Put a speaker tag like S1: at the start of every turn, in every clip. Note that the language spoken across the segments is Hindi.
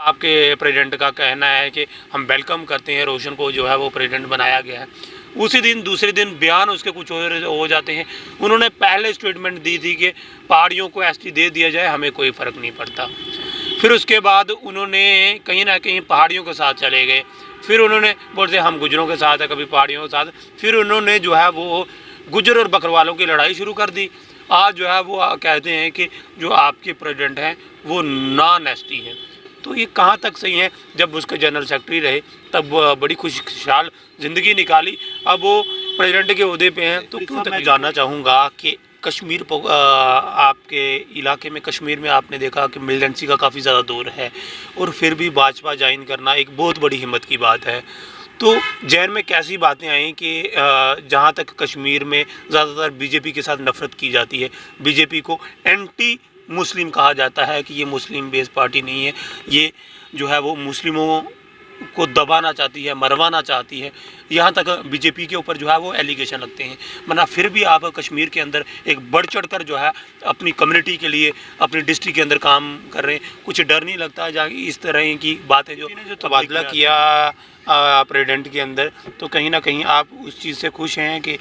S1: आपके प्रेसिडेंट का कहना है कि हम वेलकम करते हैं रोशन को, जो है वो प्रेसिडेंट बनाया गया है। उसी दिन दूसरे दिन बयान उसके कुछ हो जाते हैं। उन्होंने पहले स्टेटमेंट दी थी कि पहाड़ियों को एसटी दे दिया जाए, हमें कोई फ़र्क नहीं पड़ता। फिर उसके बाद उन्होंने कहीं ना कहीं पहाड़ियों के साथ चले गए। फिर उन्होंने बोलते हम गुजरों के साथ है, कभी पहाड़ियों के साथ। फिर उन्होंने जो है वो गुजर और बकरवालों की लड़ाई शुरू कर दी। आज जो है वो कहते हैं कि जो आपके प्रेसिडेंट हैं वो नॉन एसटी हैं। तो ये कहाँ तक सही है? जब उसके जनरल सेक्रेटरी रहे तब बड़ी खुशहाल ज़िंदगी निकाली, अब वो प्रेसिडेंट के ओहदे पे हैं। तो क्यों मैं जानना चाहूँगा कि कश्मीर आपके इलाके में, कश्मीर में आपने देखा कि मिलिटेंसी का काफ़ी ज़्यादा दौर है और फिर भी भाजपा ज्वाइन करना एक बहुत बड़ी हिम्मत की बात है। तो जहन में कैसी बातें आई कि जहाँ तक कश्मीर में ज़्यादातर बीजेपी के साथ नफ़रत की जाती है, बीजेपी को एंटी मुस्लिम कहा जाता है कि ये मुस्लिम बेस्ड पार्टी नहीं है, ये जो है वो मुस्लिमों को दबाना चाहती है, मरवाना चाहती है। यहाँ तक बीजेपी के ऊपर जो है वो एलिगेशन लगते हैं। वरना फिर भी आप कश्मीर के अंदर एक बढ़ चढ़ कर जो है अपनी कम्युनिटी के लिए, अपनी डिस्ट्रिक्ट के अंदर काम कर रहे हैं। कुछ डर नहीं लगता जहाँ इस तरह की बातें जो तबादला किया प्रेसिडेंट के अंदर, तो कहीं ना कहीं आप उस चीज़ से खुश हैं कि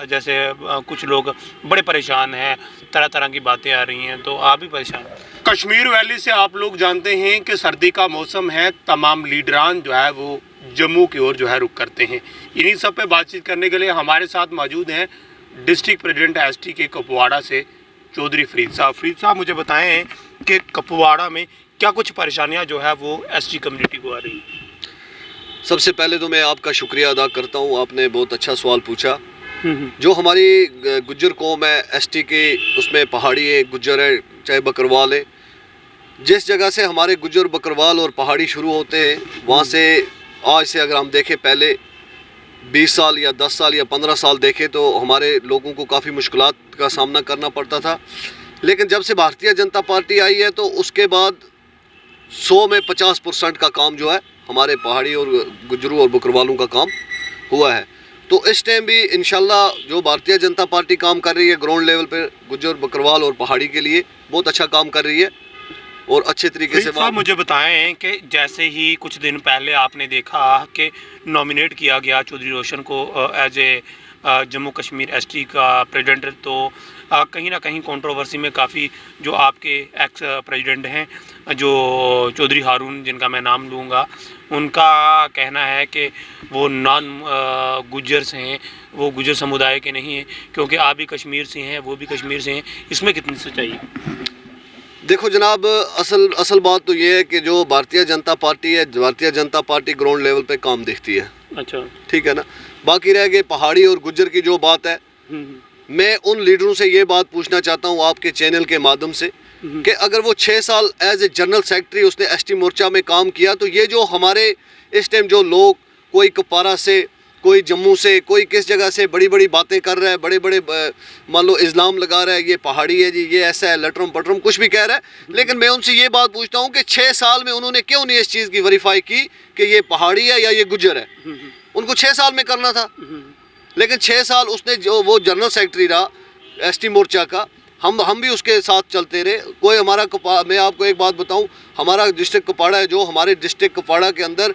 S1: जैसे कुछ लोग बड़े परेशान हैं, तरह तरह की बातें आ रही हैं, तो आप भी परेशान हैं?
S2: कश्मीर वैली से आप लोग जानते हैं कि सर्दी का मौसम है, तमाम लीडरान जो है वो जम्मू की ओर जो है रुख करते हैं। इन्हीं सब पे बातचीत करने के लिए हमारे साथ मौजूद हैं डिस्ट्रिक्ट प्रेसिडेंट एसटी के कुपवाड़ा से चौधरी फरीद साहब। फरीद साहब, मुझे बताएं कि कुपवाड़ा में क्या कुछ परेशानियां जो है वो एसटी कम्युनिटी को आ रही हैं?
S3: सबसे पहले तो मैं आपका शुक्रिया अदा करता हूँ, आपने बहुत अच्छा सवाल पूछा। जो हमारी गुज्जर कौम है एसटी के, उसमें पहाड़ी है, गुज्जर है, चाहे बकरवाल है, जिस जगह से हमारे गुज्जर बकरवाल और पहाड़ी शुरू होते हैं, वहाँ से आज से अगर हम देखें पहले 20 साल या 10 साल या 15 साल देखें तो हमारे लोगों को काफ़ी मुश्किलात का सामना करना पड़ता था। लेकिन जब से भारतीय जनता पार्टी आई है तो उसके बाद 100 में 50% का काम जो है हमारे पहाड़ी और गुज्जरों और बकरवालों का काम हुआ है। तो इस टाइम भी इंशाल्लाह जो भारतीय जनता पार्टी काम कर रही है ग्राउंड लेवल पर गुज्जर बकरवाल और पहाड़ी के लिए बहुत अच्छा काम कर रही है और अच्छे तरीके से।
S1: मुझे बताएं कि जैसे ही कुछ दिन पहले आपने देखा कि नॉमिनेट किया गया चौधरी रोशन को as a Jammu Kashmir ST का प्रेसिडेंट, तो कहीं ना कहीं कंट्रोवर्सी में काफ़ी जो आपके एक्स प्रेसिडेंट हैं जो चौधरी हारून, जिनका मैं नाम लूँगा, उनका कहना है कि वो नॉन गुज्जर्स हैं, वो गुज्जर समुदाय के नहीं हैं, क्योंकि आप भी कश्मीर से हैं, वो भी कश्मीर से हैं। इसमें कितनी सच्चाई है?
S3: देखो जनाब, असल बात तो ये है कि जो भारतीय जनता पार्टी है, Bharatiya Janata party ground level पे काम देखती है।
S1: अच्छा,
S3: ठीक है ना। बाकी रह गए पहाड़ी और गुज्जर की जो बात है, मैं उन लीडरों से ये बात पूछना चाहता हूँ आपके चैनल के माध्यम से कि अगर वो 6 साल एज ए जनरल सेक्रेटरी उसने एसटी मोर्चा में काम किया, तो ये जो हमारे इस टाइम जो लोग, कोई कुपवाड़ा से, कोई जम्मू से, कोई किस जगह से बड़ी बड़ी बातें कर रहा है, बड़े बड़े मान लो इल्ज़ाम लगा रहा है, ये पहाड़ी है जी, ये ऐसा है, लटरम पटरम कुछ भी कह रहा है। लेकिन मैं उनसे ये बात पूछता हूँ कि 6 साल में उन्होंने क्यों नहीं इस चीज़ की वेरीफाई की कि ये पहाड़ी है या ये गुज्जर है? उनको 6 साल में करना था। लेकिन 6 साल उसने जो वो जनरल सेक्रेटरी रहा एसटी मोर्चा का, हम भी उसके साथ चलते रहे। कोई हमारा मैं आपको एक बात बताऊँ, हमारा डिस्ट्रिक्ट कुपवाड़ा है, जो हमारे डिस्ट्रिक्ट कुपवाड़ा के अंदर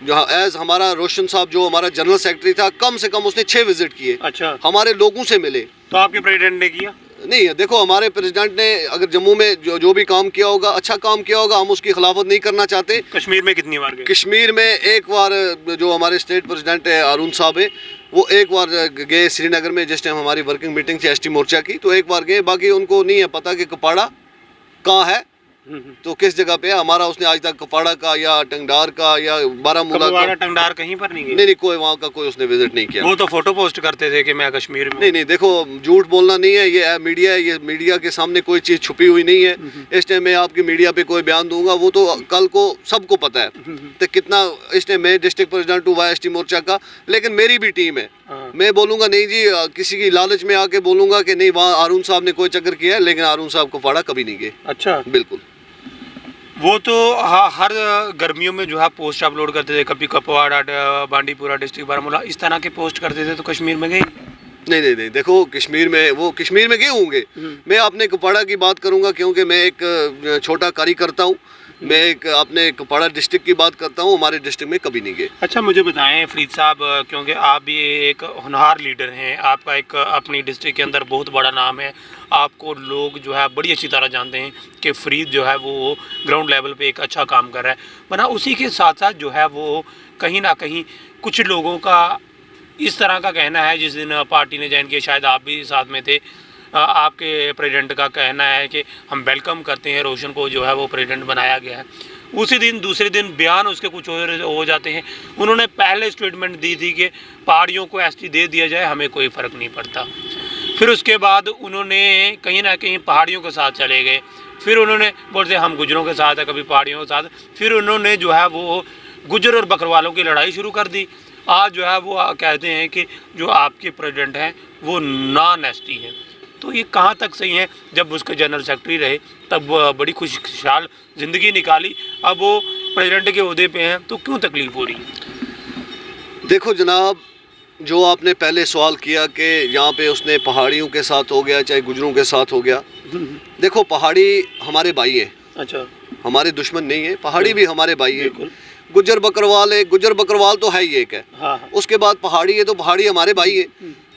S3: जहाँ एज हमारा रोशन साहब जो हमारा जनरल सेक्रेटरी था, कम से कम उसने 6 विजिट किए।
S1: अच्छा,
S3: हमारे लोगों से मिले।
S1: तो आपके प्रेसिडेंट ने किया
S3: नहीं है? देखो हमारे प्रेसिडेंट ने अगर जम्मू में जो भी काम किया होगा, अच्छा काम किया होगा, हम उसकी खिलाफत नहीं करना चाहते।
S1: कश्मीर में कितनी बार गए?
S3: कश्मीर में एक बार जो हमारे स्टेट प्रेसिडेंट है हारून साहब है, वो एक बार गए श्रीनगर में, जिस टाइम हमारी वर्किंग मीटिंग थी एसटी मोर्चा की, तो एक बार गए। बाकी उनको नहीं है पता कि कुपवाड़ा कहाँ है, तो किस जगह पे है। हमारा उसने आज तक कुपवाड़ा का या टंगडार का या बारामूला का,
S1: टंगडार कहीं पर नहीं गए?
S3: नहीं, कोई वहाँ का कोई उसने विजिट नहीं किया।
S1: वो तो फोटो पोस्ट करते थे कि मैं कश्मीर में।
S3: नहीं, देखो झूठ बोलना नहीं है, ये मीडिया है, ये मीडिया के सामने कोई चीज़ छुपी हुई नहीं है। इस टाइम मैं आपकी मीडिया पे कोई बयान दूंगा वो तो कल को सबको पता है तो कितना। इस टाइम मैं डिस्ट्रिक्ट प्रेसिडेंट हूँ एसटी मोर्चा का, लेकिन मेरी भी टीम है। मैं बोलूँगा नहीं जी, किसी की लालच में आके बोलूँगा कि नहीं वहाँ हारून साहब ने कोई चक्कर किया है, लेकिन हारून साहब कुपवाड़ा कभी नहीं गए।
S1: अच्छा,
S3: बिल्कुल।
S1: वो तो हर गर्मियों में जो है पोस्ट अपलोड करते थे, कभी कुपवाड़ा, बांडीपुरा डिस्ट्रिक्ट, बारामूला, इस तरह के पोस्ट करते थे। तो कश्मीर में गए?
S3: नहीं, देखो कश्मीर में गए होंगे। मैं अपने कुपवाड़ा की बात करूंगा क्योंकि मैं एक छोटा कार्यकर्ता हूँ। मैं एक अपने कुपवाड़ा डिस्ट्रिक्ट की बात करता हूँ, हमारे डिस्ट्रिक्ट में कभी नहीं गए।
S1: अच्छा, मुझे बताएं फरीद साहब, क्योंकि आप भी एक होनहार लीडर हैं, आपका एक अपनी डिस्ट्रिक्ट के अंदर बहुत बड़ा नाम है, आपको लोग जो है बड़ी अच्छी तरह जानते हैं कि फरीद जो है वो ग्राउंड लेवल पे एक अच्छा काम कर रहा है। वरना उसी के साथ साथ जो है वो कहीं ना कहीं कुछ लोगों का इस तरह का कहना है, जिस दिन पार्टी ने ज्वाइन किया, शायद आप भी साथ में थे, आपके प्रेसिडेंट का कहना है कि हम वेलकम करते हैं रोशन को, जो है वो प्रेसिडेंट बनाया गया है। उसी दिन दूसरे दिन बयान उसके कुछ और हो जाते हैं। उन्होंने पहले स्टेटमेंट दी थी कि पहाड़ियों को एसटी दे दिया जाए, हमें कोई फ़र्क नहीं पड़ता। फिर उसके बाद उन्होंने कहीं ना कहीं पहाड़ियों के साथ चले गए, फिर उन्होंने बोलते हम गुजरों के साथ है, कभी पहाड़ियों के साथ, फिर उन्होंने जो है वो गुजर और बकरवालों की लड़ाई शुरू कर दी। आज जो है वो कहते हैं कि जो आपके प्रेसिडेंट हैं वो नॉन एसटी हैं। तो ये कहाँ तक सही है? जब उसके जनरल सेक्रेटरी रहे तब बड़ी खुशहाल ज़िंदगी निकाली, अब वो प्रेसिडेंट के ओहदे पे हैं, तो क्यों तकलीफ़ हो रही है?
S3: देखो जनाब, जो आपने पहले सवाल किया कि यहाँ पे उसने पहाड़ियों के साथ हो गया चाहे गुजरों के साथ हो गया, देखो पहाड़ी हमारे भाई है,
S1: अच्छा,
S3: हमारे दुश्मन नहीं है, पहाड़ी भी हमारे भाई है।
S1: बिल्कुल।
S3: गुजर बकरवाल है, गुजर बकरवाल तो है ही एक है,
S1: हाँ।
S3: उसके बाद पहाड़ी है, तो पहाड़ी हमारे भाई है।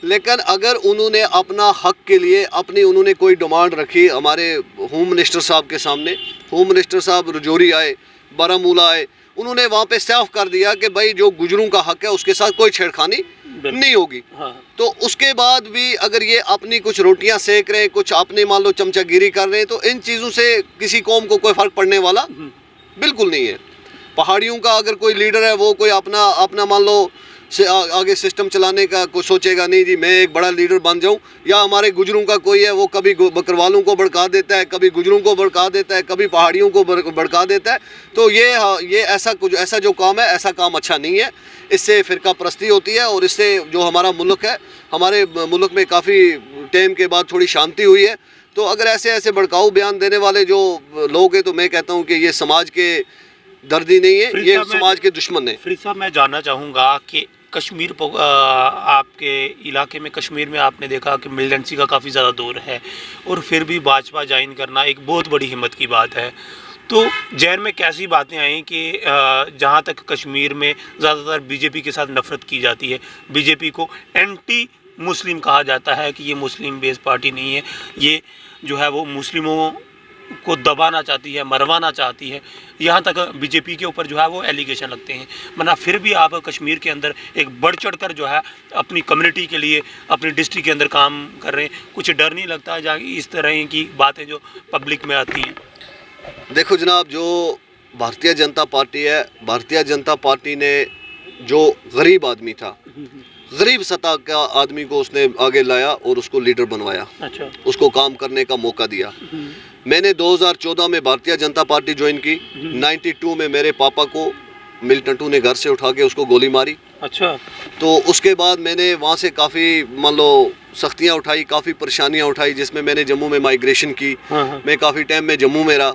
S3: लेकिन अगर उन्होंने अपना हक के लिए उन्होंने कोई डिमांड रखी हमारे होम मिनिस्टर साहब के सामने, होम मिनिस्टर साहब रजौरी आए, बारामूला आए, उन्होंने वहाँ पे साफ कर दिया कि भाई जो गुजरों का हक है उसके साथ कोई छेड़खानी नहीं होगी।
S1: हाँ।
S3: तो उसके बाद भी अगर ये अपनी कुछ रोटियां सेक रहे हैं, कुछ अपने मान लो चमचागिरी कर रहे हैं, तो इन चीज़ों से किसी कौम को कोई फ़र्क पड़ने वाला बिल्कुल नहीं है। पहाड़ियों का अगर कोई लीडर है वो कोई अपना मान लो से आगे सिस्टम चलाने का कोई सोचेगा नहीं जी मैं एक बड़ा लीडर बन जाऊं, या हमारे गुजरों का कोई है वो कभी बकरवालों को भड़का देता है, कभी गुजरों को भड़का देता है, कभी पहाड़ियों को भड़का देता है। तो ये ऐसा जो काम है, ऐसा काम अच्छा नहीं है। इससे फ़िरका परस्ती होती है और इससे जो हमारा मुल्क है, हमारे मुल्क में काफ़ी टाइम के बाद थोड़ी शांति हुई है। तो अगर ऐसे भड़काऊ बयान देने वाले जो लोग हैं, तो मैं कहता हूँ कि ये समाज के दर्दी नहीं है, ये समाज के दुश्मन है।
S1: फरीद साहब, मैं जानना चाहूँगा कि कश्मीर आपके इलाके में, कश्मीर में आपने देखा कि मिलिटेंसी का काफ़ी ज़्यादा दौर है, और फिर भी भाजपा ज्वाइन करना एक बहुत बड़ी हिम्मत की बात है। तो जहन में कैसी बातें आई कि जहाँ तक कश्मीर में ज़्यादातर बीजेपी के साथ नफ़रत की जाती है, बीजेपी को एंटी मुस्लिम कहा जाता है कि ये मुस्लिम बेस्ड पार्टी नहीं है, ये जो है वो मुस्लिमों को दबाना चाहती है, मरवाना चाहती है, यहाँ तक बीजेपी के ऊपर जो है वो एलिगेशन लगते हैं। वरना फिर भी आप कश्मीर के अंदर एक बढ़ चढ़ कर जो है अपनी कम्युनिटी के लिए, अपनी डिस्ट्रिक्ट के अंदर काम कर रहे हैं, कुछ डर नहीं लगता जहाँ इस तरह की बातें जो पब्लिक में आती हैं?
S3: देखो जनाब, जो भारतीय जनता पार्टी है, भारतीय जनता पार्टी ने जो गरीब आदमी था, गरीब सतह का आदमी को उसने आगे लाया और उसको लीडर बनवाया।
S1: अच्छा।
S3: उसको काम करने का मौका दिया। मैंने 2014 में भारतीय जनता पार्टी ज्वाइन की। 92 में मेरे पापा को मिलिटेंटों ने घर से उठा के उसको गोली मारी।
S1: अच्छा।
S3: तो उसके बाद मैंने वहाँ से काफ़ी मान लो सख्तियाँ उठाई, काफ़ी परेशानियाँ उठाई, जिसमें मैंने जम्मू में माइग्रेशन की। मैं काफ़ी टाइम में जम्मू में रहा।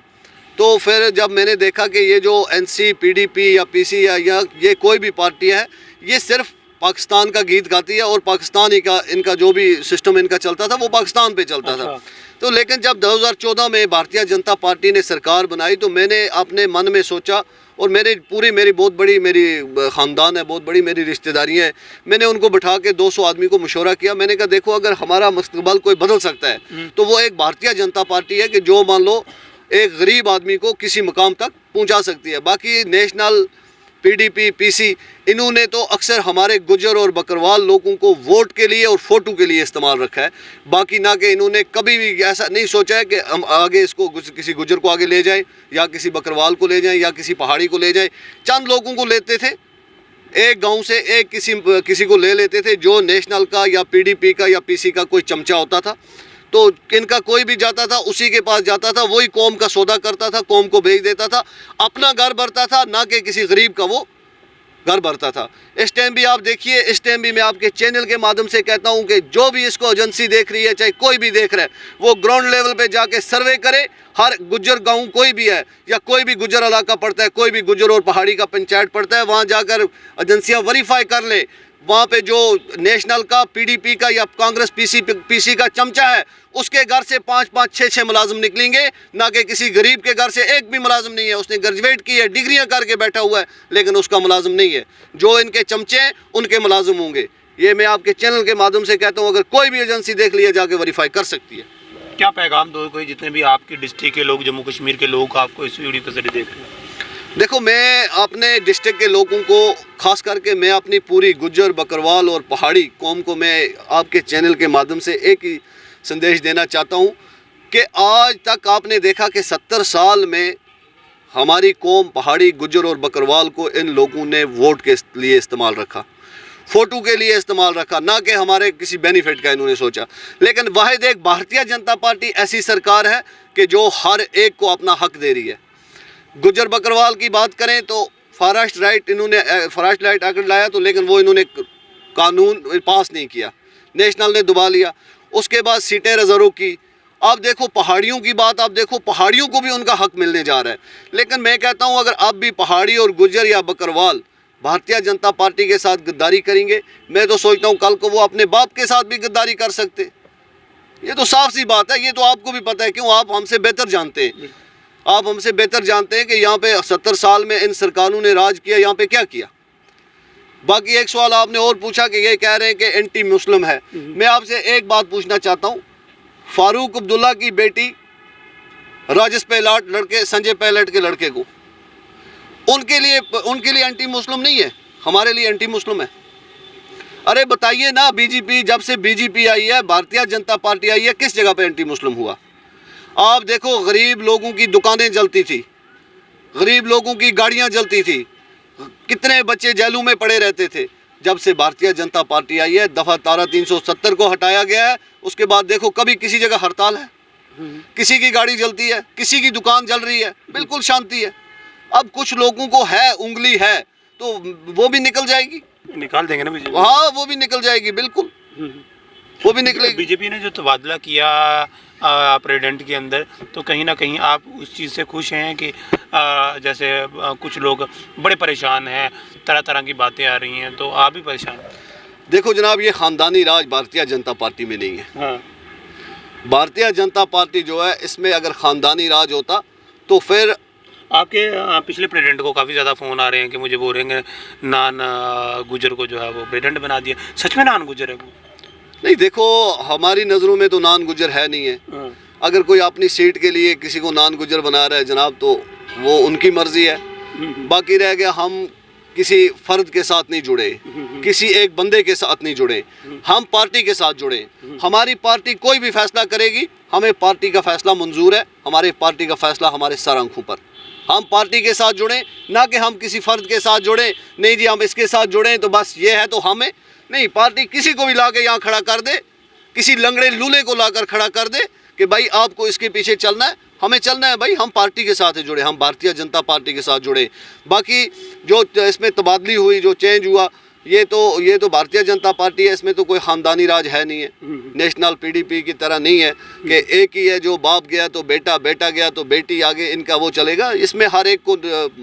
S3: तो फिर जब मैंने देखा कि ये जो NC, PDP या PC या ये कोई भी पार्टी है, ये सिर्फ पाकिस्तान का गीत गाती है और पाकिस्तान ही का इनका जो भी सिस्टम इनका चलता था वो पाकिस्तान पे चलता था। तो लेकिन जब 2014 में भारतीय जनता पार्टी ने सरकार बनाई, तो मैंने अपने मन में सोचा, और मेरी बहुत बड़ी मेरी ख़ानदान है, बहुत बड़ी मेरी रिश्तेदारियाँ हैं, मैंने उनको बिठा के 200 आदमी को मशवरा किया। मैंने कहा देखो, अगर हमारा मुस्तकबिल कोई बदल सकता है तो वो एक भारतीय जनता पार्टी है कि जो मान लो एक गरीब आदमी को किसी मकाम तक पहुँचा सकती है। बाकी नेशनल, PDP, PC, इन्होंने तो अक्सर हमारे गुजर और बकरवाल लोगों को वोट के लिए और फोटो के लिए इस्तेमाल रखा है। बाकी ना कि इन्होंने कभी भी ऐसा नहीं सोचा है कि हम आगे इसको किसी गुजर को आगे ले जाएं, या किसी बकरवाल को ले जाएं, या किसी पहाड़ी को ले जाएं। चंद लोगों को लेते थे, एक गांव से एक किसी को ले लेते थे, जो नेशनल का या PDP का या PC का कोई चमचा होता था। तो इनका कोई भी जाता था, उसी के पास जाता था, वही कौम का सौदा करता था, कौम को भेज देता था, अपना घर भरता था, ना कि किसी गरीब का वो घर भरता था। इस टाइम भी आप देखिए, इस टाइम भी मैं आपके चैनल के माध्यम से कहता हूं कि जो भी इसको एजेंसी देख रही है, चाहे कोई भी देख रहा है, वो ग्राउंड लेवल पे जाके सर्वे करे। हर गुज्जर गांव कोई भी है या कोई भी गुज्जर इलाका पड़ता है, कोई भी गुज्जर और पहाड़ी का पंचायत पड़ता है, वहाँ जाकर एजेंसियाँ वेरीफाई कर ले वहाँ पे जो नेशनल का, पीडीपी का या कांग्रेस पीसी का चमचा है, उसके घर से 5-5, 6-6 मुलाजिम निकलेंगे, ना कि किसी गरीब के घर से एक भी मुलाजिम नहीं है। उसने ग्रेजुएट की है, डिग्रियां करके बैठा हुआ है, लेकिन उसका मुलाजिम नहीं है। जो इनके चमचे हैं उनके मुलाजिम होंगे। ये मैं आपके चैनल के माध्यम से कहता हूँ, अगर कोई भी एजेंसी देख लिया जाके वेरीफाई कर सकती है।
S1: क्या पैगाम दो कोई जितने भी आपकी डिस्ट्रिक्ट के लोग, जम्मू कश्मीर के लोग आपको इस वीडियो के जरिए देख रहे हैं?
S3: देखो, मैं अपने डिस्ट्रिक्ट के लोगों को, खास करके मैं अपनी पूरी गुज्जर, बकरवाल और पहाड़ी कौम को मैं आपके चैनल के माध्यम से एक ही संदेश देना चाहता हूँ कि आज तक आपने देखा कि 70 साल में हमारी कौम, पहाड़ी, गुज्जर और बकरवाल को इन लोगों ने वोट के लिए इस्तेमाल रखा, फ़ोटो के लिए इस्तेमाल रखा, ना कि हमारे किसी बेनिफिट का इन्होंने सोचा। लेकिन वाहिद एक भारतीय जनता पार्टी ऐसी सरकार है कि जो हर एक को अपना हक दे रही है। गुज्जर बकरवाल की बात करें तो फॉरेस्ट राइट इन्होंने फॉरेस्ट राइट एक्ट लाया, तो लेकिन वो इन्होंने कानून पास नहीं किया, नेशनल ने दबा लिया। उसके बाद सीटें रिजर्व की। अब देखो पहाड़ियों की बात, आप देखो पहाड़ियों को भी उनका हक मिलने जा रहा है। लेकिन मैं कहता हूं, अगर अब भी पहाड़ी और गुज्जर या बकरवाल भारतीय जनता पार्टी के साथ गद्दारी करेंगे, मैं तो सोचता हूं कल को वो अपने बाप के साथ भी गद्दारी कर सकते। ये तो साफ सी बात है, ये तो आपको भी पता है। क्यों? आप हमसे बेहतर जानते हैं। आप हमसे बेहतर जानते हैं कि यहाँ पे 70 साल में इन सरकारों ने राज किया, यहाँ पे क्या किया। बाकी एक सवाल आपने और पूछा कि ये कह रहे हैं कि एंटी मुस्लिम है। मैं आपसे एक बात पूछना चाहता हूँ, फारूक अब्दुल्ला की बेटी राजेश पहलट लड़के, संजय पहलट के लड़के को, उनके लिए एंटी मुस्लिम नहीं है, हमारे लिए एंटी मुस्लिम है। अरे बताइए ना, बीजेपी, जब से बीजेपी आई है, भारतीय जनता पार्टी आई है, किस जगह पे एंटी मुस्लिम हुआ? आप देखो, गरीब लोगों की दुकानें जलती थी, गरीब लोगों की गाड़ियां जलती थी, कितने बच्चे जेलों में पड़े रहते थे। जब से भारतीय जनता पार्टी आई है, दफा धारा 370 को हटाया गया है, उसके बाद देखो कभी किसी जगह हड़ताल है, किसी की गाड़ी जलती है, किसी की दुकान जल रही है, बिल्कुल शांति है। अब कुछ लोगों को है, उंगली है, तो वो भी निकल जाएगी,
S1: निकाल देंगे ना बीजेपी।
S3: हाँ, वो भी निकल जाएगी, बिल्कुल वो भी निकलेगी।
S1: बीजेपी ने जो तबादला किया प्रेसिडेंट के अंदर, तो कहीं ना कहीं आप उस चीज़ से खुश हैं कि जैसे कुछ लोग बड़े परेशान हैं, तरह तरह की बातें आ रही हैं, तो आप भी परेशान हैं?
S3: देखो जनाब, ये ख़ानदानी राज भारतीय जनता पार्टी में नहीं है।
S1: हाँ।
S3: भारतीय जनता पार्टी जो है, इसमें अगर ख़ानदानी राज होता तो फिर
S1: आपके पिछले प्रेसिडेंट को काफ़ी ज़्यादा फ़ोन आ रहे हैं कि मुझे बोल रहे हैं नान गुजर को जो है वो प्रेसिडेंट बना दिया। सच में नान गुजर है वो?
S3: नहीं, देखो हमारी नज़रों में तो नान गुजर है नहीं है। अगर कोई अपनी सीट के लिए किसी को नान गुजर बना रहा है जनाब, तो वो उनकी मर्ज़ी है। बाकी रह गया, हम किसी फ़र्द के साथ नहीं जुड़े, किसी एक बंदे के साथ नहीं जुड़े, हम पार्टी के साथ जुड़े। हमारी पार्टी कोई भी फैसला करेगी, हमें पार्टी का फैसला मंजूर है, हमारे पार्टी का फैसला हमारे सर आंखों पर। हम पार्टी के साथ जुड़ें, ना कि हम किसी फ़र्द के साथ जुड़ें। नहीं जी, हम इसके साथ जुड़ें तो बस ये है तो हमें नहीं। पार्टी किसी को भी ला के यहाँ खड़ा कर दे, किसी लंगड़े लूले को लाकर खड़ा कर दे कि भाई आपको इसके पीछे चलना है, हमें चलना है भाई, हम पार्टी के साथ जुड़े, हम भारतीय जनता पार्टी के साथ जुड़े। बाकी जो इसमें तबादली हुई, जो चेंज हुआ, ये तो भारतीय जनता पार्टी है, इसमें तो कोई ख़ानदानी राज है नहीं है। नेशनल पीडीपी की तरह नहीं है कि एक ही है, जो बाप गया तो बेटा, बेटा गया तो बेटी, आगे इनका वो चलेगा। इसमें हर एक को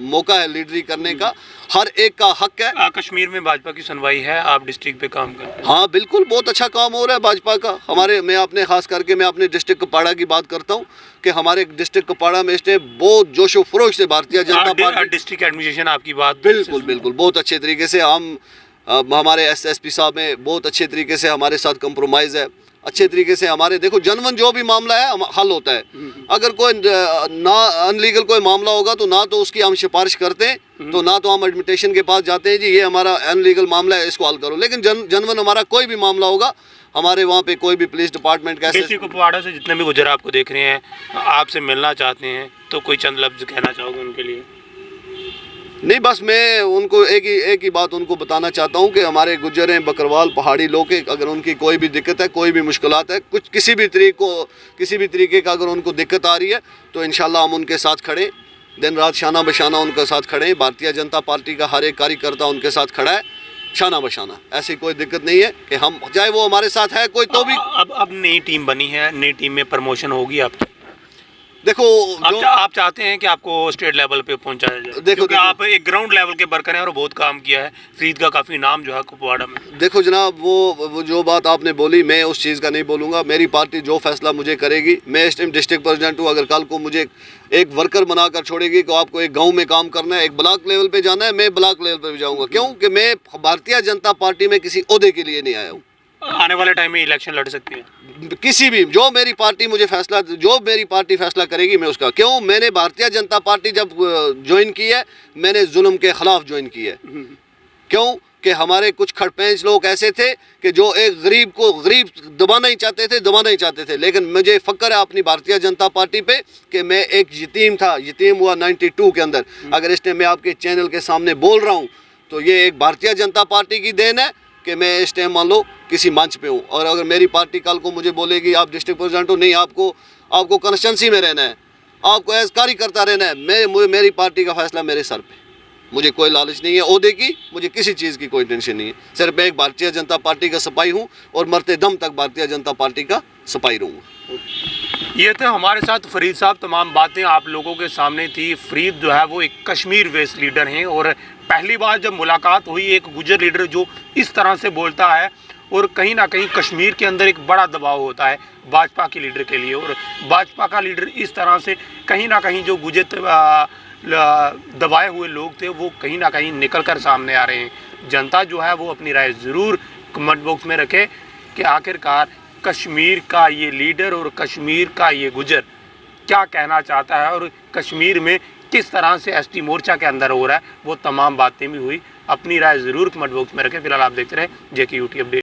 S3: मौका है लीडरी करने का, हर एक का हक है।
S1: कश्मीर में भाजपा की सुनवाई है, आप डिस्ट्रिक्ट पे काम करते हैं?
S3: हाँ बिल्कुल, बहुत अच्छा काम हो रहा है भाजपा का। खास करके मैं अपने डिस्ट्रिक्ट कपाड़ा की बात करता हूँ कि हमारे डिस्ट्रिक्ट कपाड़ा में इसने बहुत जोशो फरोश से Bharatiya Janata party,
S1: district administration, आपकी बात
S3: बिल्कुल बिल्कुल बहुत अच्छे तरीके से हमारे एसएसपी साहब में बहुत अच्छे तरीके से हमारे साथ कंप्रोमाइज़ है। अच्छे तरीके से हमारे देखो जनवन जो भी मामला है हल होता है। अगर कोई ना अनलीगल कोई मामला होगा तो ना तो उसकी हम सिफारिश करते हैं, तो ना तो हम एडमिनिस्ट्रेशन के पास जाते हैं जी ये हमारा अनलीगल मामला है, इसको हल करो। लेकिन जनवन हमारा कोई भी मामला होगा, हमारे वहाँ पे कोई भी पुलिस डिपार्टमेंट का
S1: कुपवाड़ा से जितने भी गुजर आपको देख रहे हैं, आपसे मिलना चाहते हैं, तो कोई चंद लफ्ज़ कहना चाहोगे उनके लिए?
S3: नहीं, बस मैं उनको एक ही बात उनको बताना चाहता हूँ कि हमारे गुज्जर हैं, बकरवाल, पहाड़ी लोग हैं, अगर उनकी कोई भी दिक्कत है, कोई भी मुश्किलात है, कुछ किसी भी तरीके का अगर उनको दिक्कत आ रही है, तो इंशाल्लाह हम उनके साथ खड़े, दिन रात शाना बशाना उनके साथ खड़े। भारतीय जनता पार्टी का हर एक कार्यकर्ता उनके साथ खड़ा है, शाना बशाना। ऐसी कोई दिक्कत नहीं है कि हम, चाहे वो हमारे साथ है कोई तो भी।
S1: अब नई टीम बनी है, नई टीम में प्रमोशन होगी आपकी?
S3: देखो
S1: आप चाहते हैं कि आपको स्टेट लेवल पे पहुंचाया जाए,
S3: देखो
S1: आप एक ग्राउंड लेवल के वर्कर हैं और बहुत काम किया है, फरीद का काफ़ी नाम जो है कुपवाड़ा में।
S3: देखो जनाब, वो जो बात आपने बोली मैं उस चीज़ का नहीं बोलूँगा। मेरी पार्टी जो फैसला मुझे करेगी, मैं इस टाइम डिस्ट्रिक्ट प्रेसिडेंट हूँ, अगर कल को मुझे एक वर्कर बनाकर छोड़ेगी कि आपको एक गांव में काम करना है, एक ब्लॉक लेवल पे जाना है, मैं ब्लॉक लेवल पे भी जाऊँगा। क्यों कि मैं भारतीय जनता पार्टी में किसी ओहदे के लिए नहीं आया हूँ।
S1: आने वाले टाइम में इलेक्शन लड़ सकती है
S3: किसी भी जो मेरी पार्टी फैसला करेगी मैं उसका। क्यों, मैंने भारतीय जनता पार्टी जब ज्वाइन की है, मैंने जुल्म के खिलाफ ज्वाइन की है। क्यों कि हमारे कुछ खड़पेंच लोग ऐसे थे कि जो एक गरीब को गरीब दबाना ही चाहते थे, लेकिन मुझे फ़क्र है अपनी भारतीय जनता पार्टी पे कि मैं एक यतीम हुआ 92 के अंदर। अगर इस टाइम मैं आपके चैनल के सामने बोल रहा हूँ तो ये एक भारतीय जनता पार्टी की देन है कि मैं इस टाइम मान लो किसी मंच पे हूँ। और अगर मेरी पार्टी कल को मुझे बोलेगी आप डिस्ट्रिक्ट प्रेसिडेंट हो, नहीं आपको कंस्टिट्यूंसी में रहना है, आपको एज कार्यकर्ता रहना है, मेरी पार्टी का फैसला मेरे सर पे। मुझे कोई लालच नहीं है ओहदे की, मुझे किसी चीज़ की कोई टेंशन नहीं है। सिर्फ मैं एक भारतीय जनता पार्टी का सिपाही हूँ और मरते दम तक भारतीय जनता पार्टी का सिपाही रहूँगा।
S2: ये थे हमारे साथ फरीद साहब। तमाम बातें आप लोगों के सामने थी। फरीद जो है वो एक कश्मीर बेस्ड लीडर हैं और पहली बार जब मुलाकात हुई एक गुजर लीडर जो इस तरह से बोलता है, और कहीं ना कहीं कश्मीर के अंदर एक बड़ा दबाव होता है भाजपा के लीडर के लिए, और भाजपा का लीडर इस तरह से कहीं ना कहीं जो गुजर दबाए हुए लोग थे वो कहीं ना कहीं निकल कर सामने आ रहे हैं। जनता जो है वो अपनी राय ज़रूर कमेंट बॉक्स में रखे कि आखिरकार कश्मीर का ये लीडर और कश्मीर का ये गुजर क्या कहना चाहता है और कश्मीर में किस तरह से एसटी मोर्चा के अंदर हो रहा है। वो तमाम बातें भी हुई। अपनी राय ज़रूर कमेंट बॉक्स में रखें। फिलहाल आप देखते रहें जेके यूटी अपडेट।